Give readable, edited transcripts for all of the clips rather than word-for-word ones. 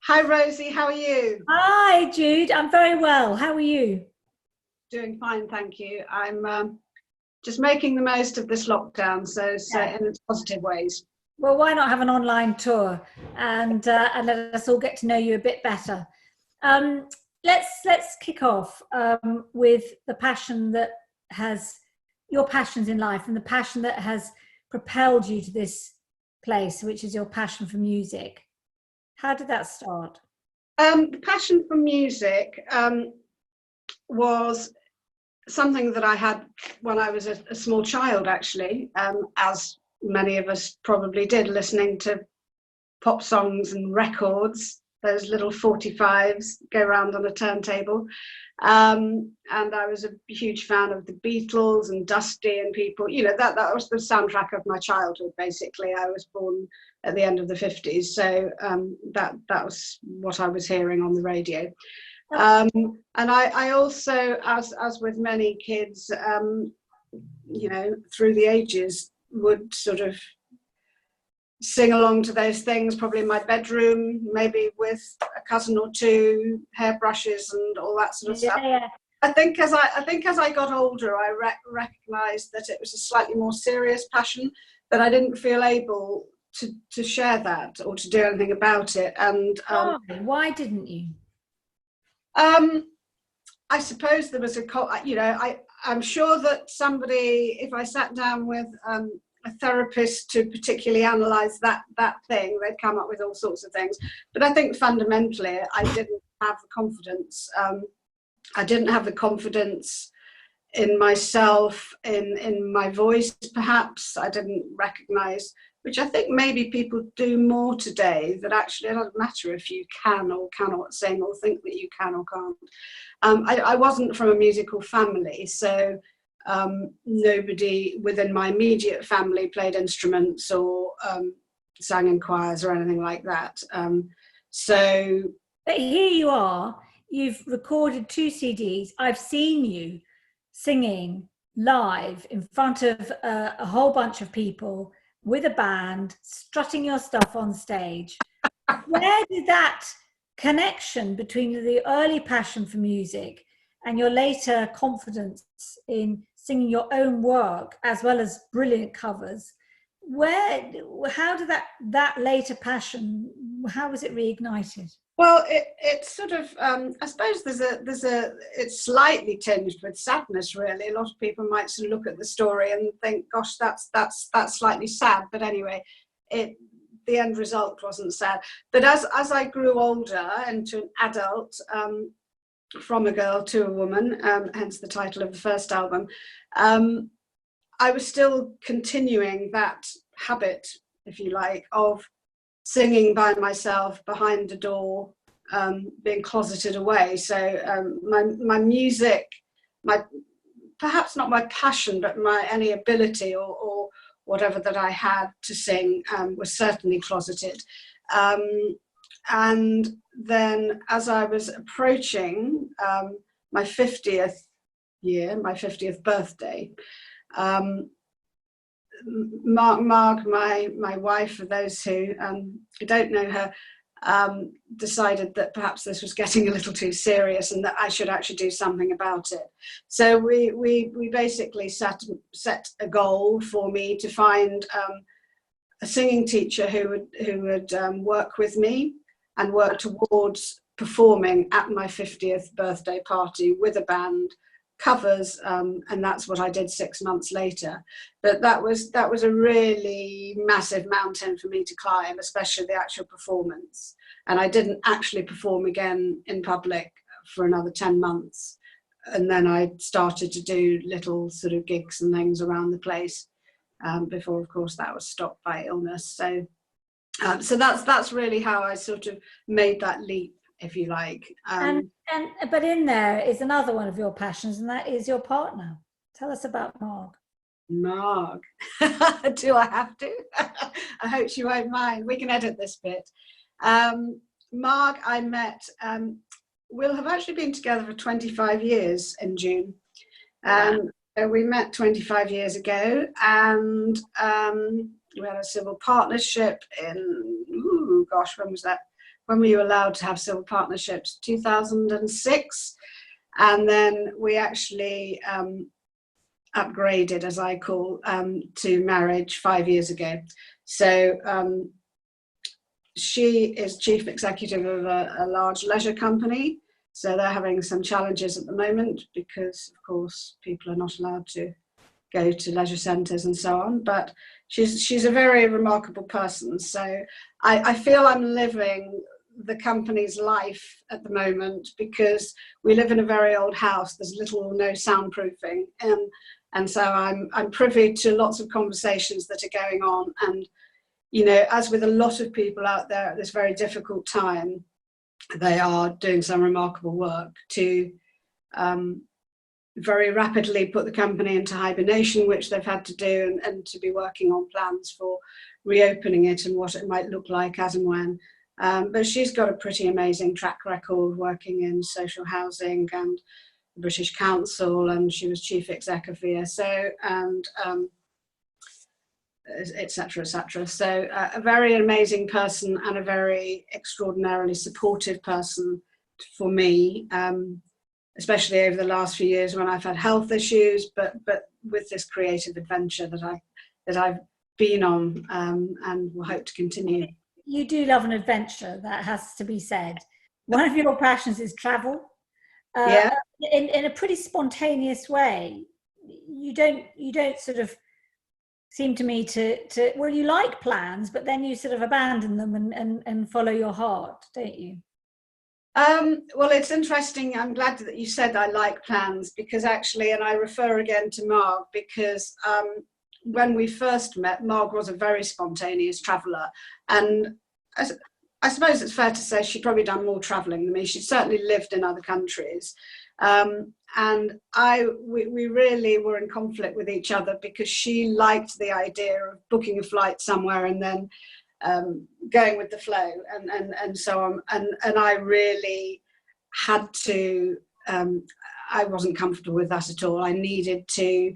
Hi Rosie, how are you? Hi, Jude. I'm very well. How are you? Doing fine, thank you. I'm just making the most of this lockdown, so Yeah. in its positive ways. Well, why not have an online tour and let us all get to know you a bit better? Um, let's kick off with the passion that has your passions in life and the passion that has propelled you to this place, which is your passion for music. How did that start? The passion for music was something that I had when I was a small child, actually, as many of us probably did, listening to pop songs and records, those little 45s go around on a turntable. And I was a huge fan of the Beatles and Dusty and people, that was the soundtrack of my childhood, basically. I was born at the end of the 50s, so that was what I was hearing on the radio. And I also, as with many kids, through the ages, would sort of sing along to those things, probably in my bedroom, maybe with a cousin or two, hairbrushes and all that sort of stuff. Yeah. I think as I got older, I recognised that it was a slightly more serious passion, that I didn't feel able to share that or to do anything about it. And why didn't you? I suppose there was I'm sure that somebody, if I sat down with a therapist to particularly analyse that thing, they'd come up with all sorts of things. But I think fundamentally, I didn't have the confidence. I didn't have the confidence in myself, in my voice, perhaps. I didn't recognise, which I think maybe people do more today, that actually it doesn't matter if you can or cannot sing or think that you can or can't. I wasn't from a musical family, so nobody within my immediate family played instruments or sang in choirs or anything like that. But here you are, you've recorded 2 CDs. I've seen you singing live in front of a whole bunch of people with a band, strutting your stuff on stage. Where did that connection between the early passion for music and your later confidence in singing your own work as well as brilliant covers, how did that later passion, how was it reignited? Well, it's sort of, I suppose it's slightly tinged with sadness, really. A lot of people might sort of look at the story and think, gosh, that's slightly sad. But anyway, the end result wasn't sad. But as I grew older into an adult, from a girl to a woman, hence the title of the first album, I was still continuing that habit, if you like, of singing by myself behind a door, being closeted away. So my music, perhaps not my passion, but any ability or whatever that I had to sing was certainly closeted. And then as I was approaching my 50th year, my 50th birthday, Marg, my wife, for those who don't know her, decided that perhaps this was getting a little too serious and that I should actually do something about it. So we basically set a goal for me to find a singing teacher who would work with me and work towards performing at my 50th birthday party with a band, covers, and that's what I did 6 months later. But that was a really massive mountain for me to climb, especially the actual performance. And I didn't actually perform again in public for another 10 months. And then I started to do little sort of gigs and things around the place before, of course, that was stopped by illness. So that's really how I sort of made that leap, if you like. But in there is another one of your passions, and that is your partner. Tell us about Marg. Marg. Do I have to? I hope she won't mind. We can edit this bit. Marg, I met, we'll have actually been together for 25 years in June. We met 25 years ago, and we had a civil partnership in, when was that? when were you allowed to have civil partnerships? 2006. And then we actually upgraded, as I call, to marriage 5 years ago. So she is chief executive of a large leisure company. So they're having some challenges at the moment because, of course, people are not allowed to go to leisure centres and so on. But she's a very remarkable person. So I feel I'm living the company's life at the moment, because we live in a very old house. There's little or no soundproofing, and so I'm privy to lots of conversations that are going on. And you know, as with a lot of people out there at this very difficult time, they are doing some remarkable work to very rapidly put the company into hibernation, which they've had to do, and to be working on plans for reopening it and what it might look like as and when. But she's got a pretty amazing track record working in social housing and the British Council, and she was chief exec of VSO, and etc. etc. So a very amazing person and a very extraordinarily supportive person for me, especially over the last few years when I've had health issues, but with this creative adventure that I've been on, and will hope to continue. You do love an adventure, that has to be said. One of your passions is travel. Yeah. In a pretty spontaneous way. You don't sort of seem to me to well, you like plans, but then you sort of abandon them and follow your heart, don't you? Well, it's interesting. I'm glad that you said I like plans, because actually, and I refer again to Marg, because when we first met, Marg was a very spontaneous traveller, and I suppose it's fair to say she'd probably done more travelling than me. She certainly lived in other countries, and we really were in conflict with each other, because she liked the idea of booking a flight somewhere and then going with the flow and so on, and I really had to. I wasn't comfortable with that at all. I needed to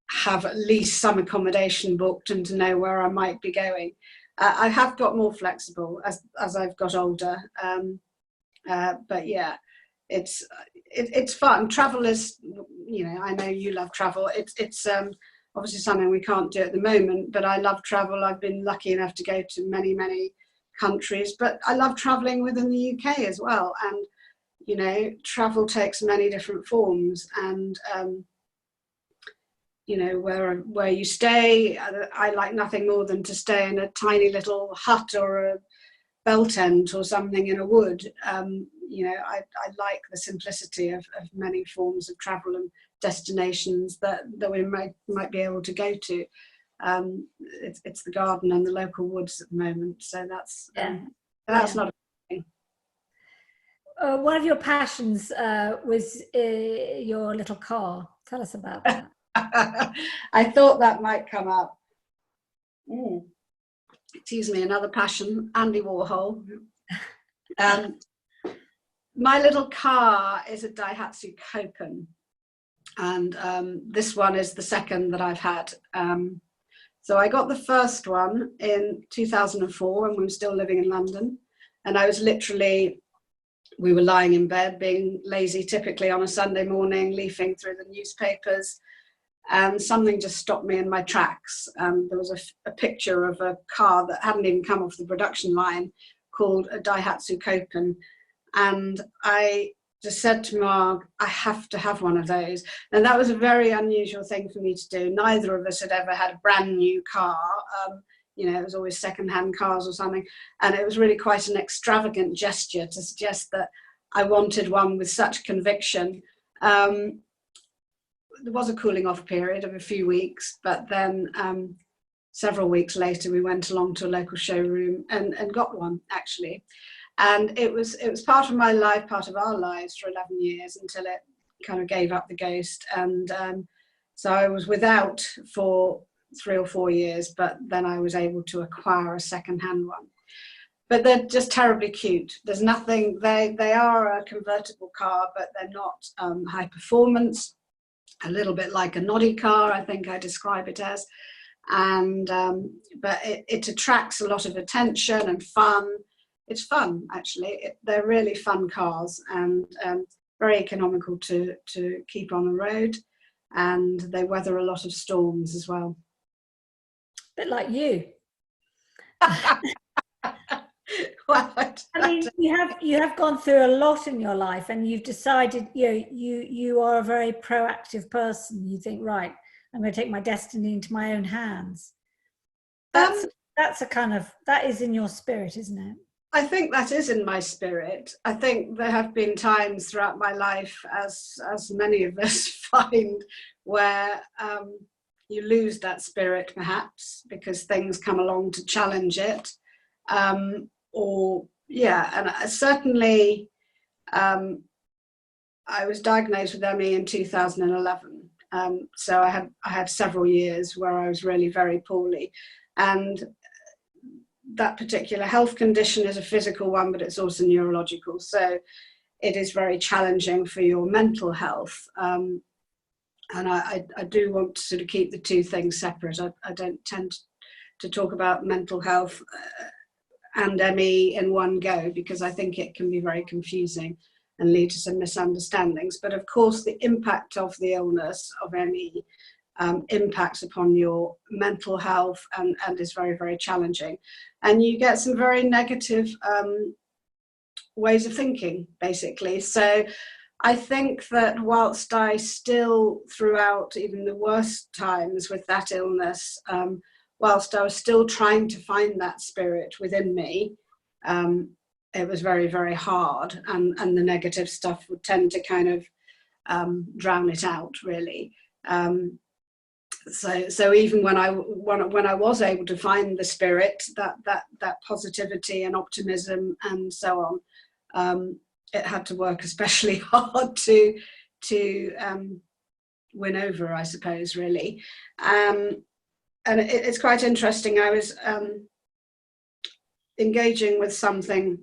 have at least some accommodation booked and to know where I might be going. I have got more flexible as I've got older, but yeah, it's fun. Travel is, you know, I know you love travel. It's obviously something we can't do at the moment, but I love travel. I've been lucky enough to go to many countries, but I love traveling within the UK as well. And you know, travel takes many different forms, and you know, where you stay. I like nothing more than to stay in a tiny little hut or a bell tent or something in a wood. You know, I like the simplicity of many forms of travel and destinations that we might be able to go to. It's the garden and the local woods at the moment, so that's not a thing. One of your passions was your little car. Tell us about that. I thought that might come up. Excuse me, another passion, Andy Warhol. My little car is a Daihatsu Koken, and this one is the second that I've had. So I got the first one in 2004 when we were still living in London, and I was literally, we were lying in bed being lazy, typically on a Sunday morning, leafing through the newspapers, and something just stopped me in my tracks. There was a picture of a car that hadn't even come off the production line called a Daihatsu Koken, and I just said to Marg, I have to have one of those. And that was a very unusual thing for me to do. Neither of us had ever had a brand new car. You know, it was always second-hand cars or something, and it was really quite an extravagant gesture to suggest that I wanted one with such conviction. There was a cooling off period of a few weeks, but then several weeks later we went along to a local showroom and got one, actually. And it was part of my life, part of our lives for 11 years until it kind of gave up the ghost. And so I was without for 3 or 4 years, but then I was able to acquire a second-hand one. But they're just terribly cute. There's nothing, they are a convertible car, but they're not high performance. A little bit like a noddy car, I think I describe it as. And but it attracts a lot of attention and fun. it's fun, actually. They're really fun cars, and very economical to keep on the road, and they weather a lot of storms as well. Bit like you. Well, I mean, you have gone through a lot in your life, and you've decided, you are a very proactive person. You think, right, I'm going to take my destiny into my own hands. That's a kind of, that is in your spirit, isn't it? I think that is in my spirit. I think there have been times throughout my life, as many of us find, where you lose that spirit, perhaps because things come along to challenge it. And certainly I was diagnosed with ME in 2011. So I had several years where I was really very poorly, and that particular health condition is a physical one, but it's also neurological. So it is very challenging for your mental health. And I do want to sort of keep the two things separate. I don't tend to talk about mental health and ME in one go, because I think it can be very confusing and lead to some misunderstandings. But of course, the impact of the illness of ME impacts upon your mental health and is very, very challenging. And you get some very negative ways of thinking, basically. So I think that whilst I still, throughout even the worst times with that illness, whilst I was still trying to find that spirit within me, it was very, very hard, and the negative stuff would tend to kind of drown it out, really. So even when I was able to find the spirit, that positivity and optimism and so on, it had to work especially hard to win over, I suppose, really. And it's quite interesting. I was engaging with something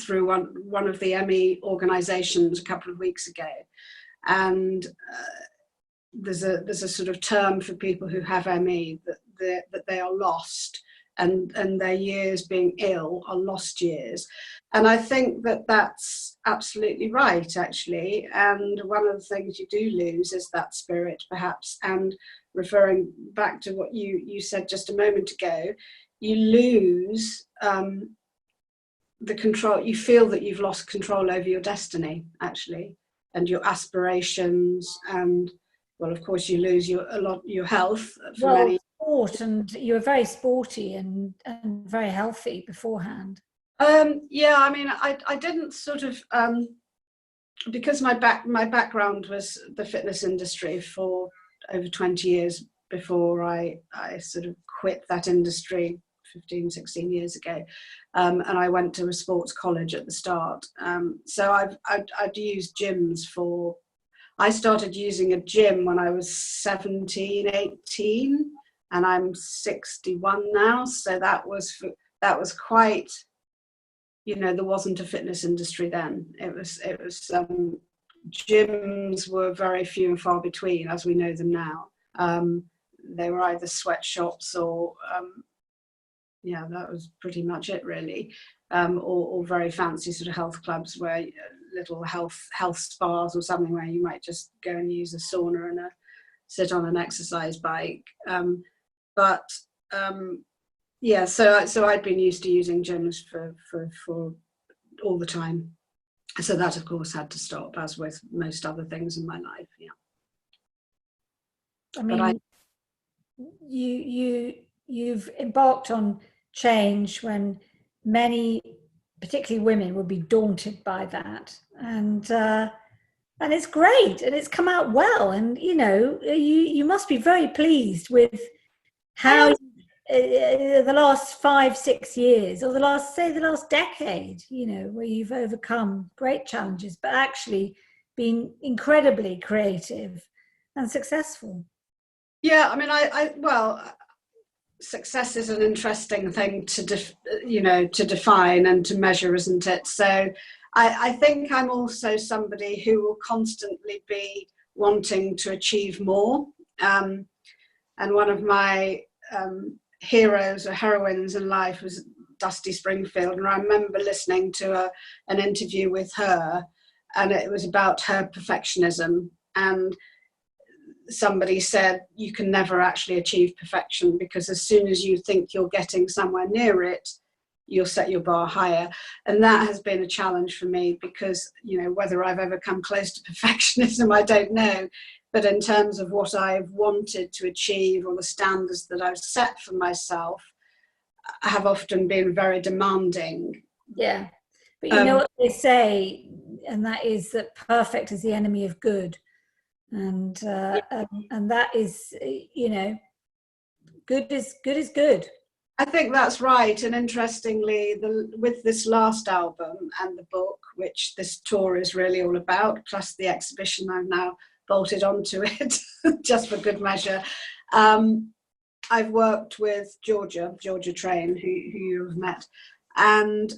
through one of the ME organisations a couple of weeks ago, and there's a sort of term for people who have ME, that they are lost, and their years being ill are lost years. And I think that that's absolutely right, actually. And one of the things you do lose is that spirit, perhaps. And referring back to what you said just a moment ago, you lose the control. You feel that you've lost control over your destiny, actually, and your aspirations, and well, of course, you lose your health for many. Sport, and you were very sporty and very healthy beforehand. Yeah, I mean, I didn't sort of because my background was the fitness industry for over 20 years before I sort of quit that industry 15, 16 years ago, and I went to a sports college at the start. So I'd used gyms for. I started using a gym when I was 17, 18, and I'm 61 now. So that was quite, there wasn't a fitness industry then. It was gyms were very few and far between as we know them now. They were either sweatshops or, that was pretty much it, really. Or very fancy sort of health clubs where little health spas or something where you might just go and use a sauna and sit on an exercise bike. So I'd been used to using gyms for all the time. So that, of course, had to stop, as with most other things in my life. Yeah. I mean, you've embarked on change when many, particularly women, would be daunted by that, and it's great, and it's come out well, and you must be very pleased with how the last 5-6 years, or the last decade, where you've overcome great challenges, but actually been incredibly creative and successful. Yeah, I mean, success is an interesting thing to define and to measure, isn't it? So I think I'm also somebody who will constantly be wanting to achieve more. And one of my heroes or heroines in life was Dusty Springfield, and I remember listening to an interview with her, and it was about her perfectionism, and somebody said you can never actually achieve perfection, because as soon as you think you're getting somewhere near it, you'll set your bar higher. And that has been a challenge for me, because, you know, whether I've ever come close to perfectionism, I don't know. But in terms of what I've wanted to achieve, or the standards that I've set for myself, have often been very demanding. Yeah. But you know what they say, and that is that perfect is the enemy of good. And that is, you know, good is good. I think that's right. And interestingly, with this last album and the book, which this tour is really all about, plus the exhibition I've now bolted onto it, just for good measure, I've worked with Georgia Train, who you have met. And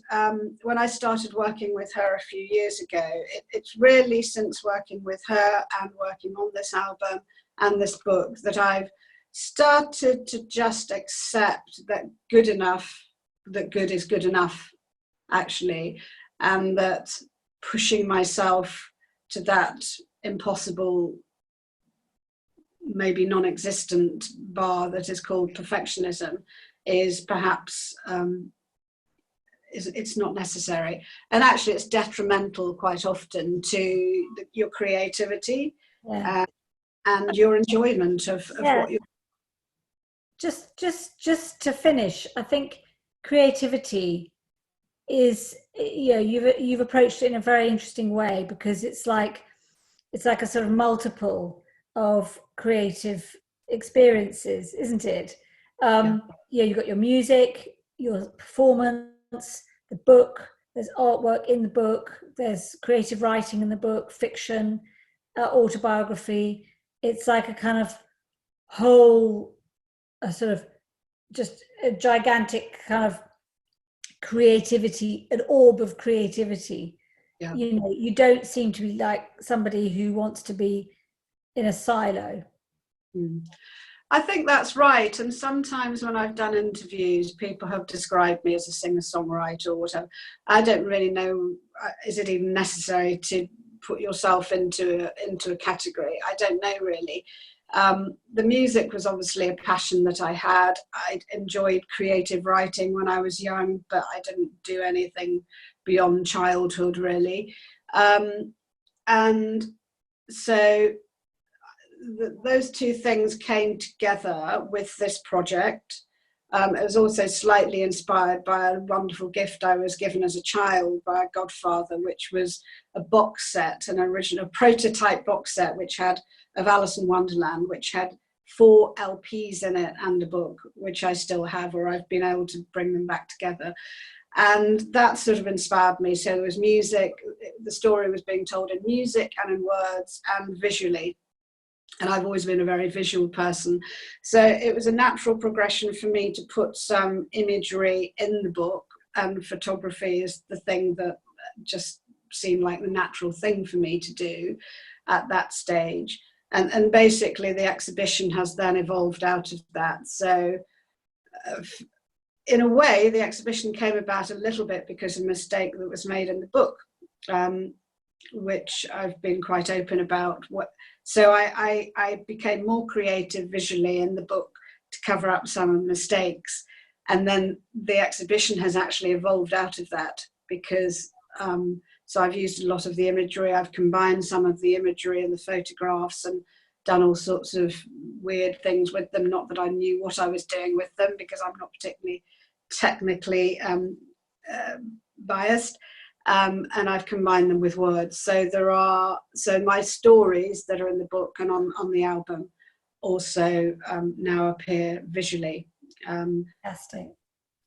when I started working with her a few years ago, it's really since working with her and working on this album and this book that I've started to just accept that good is good enough, actually, and that pushing myself to that impossible, maybe non-existent bar that is called perfectionism is perhaps it's not necessary, and actually it's detrimental quite often to your creativity. Yeah. And your enjoyment of what you're. Just to finish, I think creativity is, you know, you've approached it in a very interesting way, because it's like a sort of multiple of creative experiences, isn't it? Yeah, you've got your music, your performance, the book, there's artwork in the book, there's creative writing in the book, fiction, autobiography. It's like a kind of whole, a sort of just a gigantic kind of creativity, an orb of creativity. Yeah. You know, you don't seem to be like somebody who wants to be in a silo. I think that's right. And sometimes when I've done interviews, people have described me as a singer-songwriter or whatever. I don't really know, is it even necessary to put yourself into a category? I don't know, really. The music was obviously a passion that I had. I enjoyed creative writing when I was young, but I didn't do anything beyond childhood, really. And so those two things came together with this project. It was also slightly inspired by a wonderful gift I was given as a child by a godfather, which was a box set, an original prototype box set, which had of Alice in Wonderland, which had 4 LPs in it and a book, which I still have, or I've been able to bring them back together. And that sort of inspired me. So there was music, the story was being told in music and in words and visually. And I've always been a very visual person. So it was a natural progression for me to put some imagery in the book, and photography is the thing that just seemed like the natural thing for me to do at that stage. And basically the exhibition has then evolved out of that. So in a way, the exhibition came about a little bit because of a mistake that was made in the book, which I've been quite open about. So I became more creative visually in the book to cover up some of the mistakes. And then the exhibition has actually evolved out of that, because so I've used a lot of the imagery. I've combined some of the imagery and the photographs and done all sorts of weird things with them. Not that I knew what I was doing with them, because I'm not particularly technically biased. And I've combined them with words. So my stories that are in the book and on the album also now appear visually. Fantastic.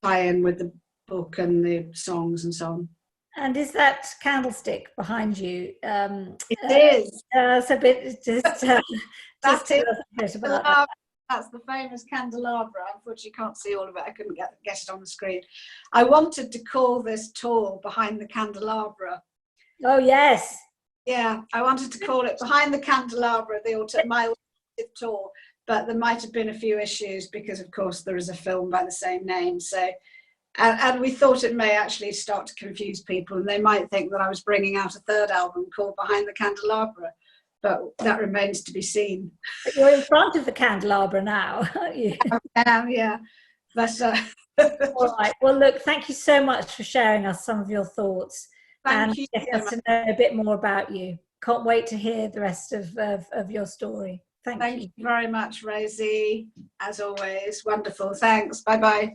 Tie in with the book and the songs and so on. And is that candlestick behind you? It is. So a bit, just tell us a bit about that. That's the famous candelabra. Unfortunately, you can't see all of it. I couldn't get it on the screen. I wanted to call this tour Behind the Candelabra. Oh, yes. Yeah, I wanted to call it Behind the Candelabra, my alternative tour. But there might have been a few issues because, of course, there is a film by the same name. So And we thought it may actually start to confuse people, and they might think that I was bringing out a third album called Behind the Candelabra, but that remains to be seen. But you're in front of the candelabra now, aren't you? Yeah. But, all right. Well, look, thank you so much for sharing us some of your thoughts and getting us to know a bit more about you. Can't wait to hear the rest of your story. Thank you very much, Rosie. As always, wonderful. Thanks. Bye-bye.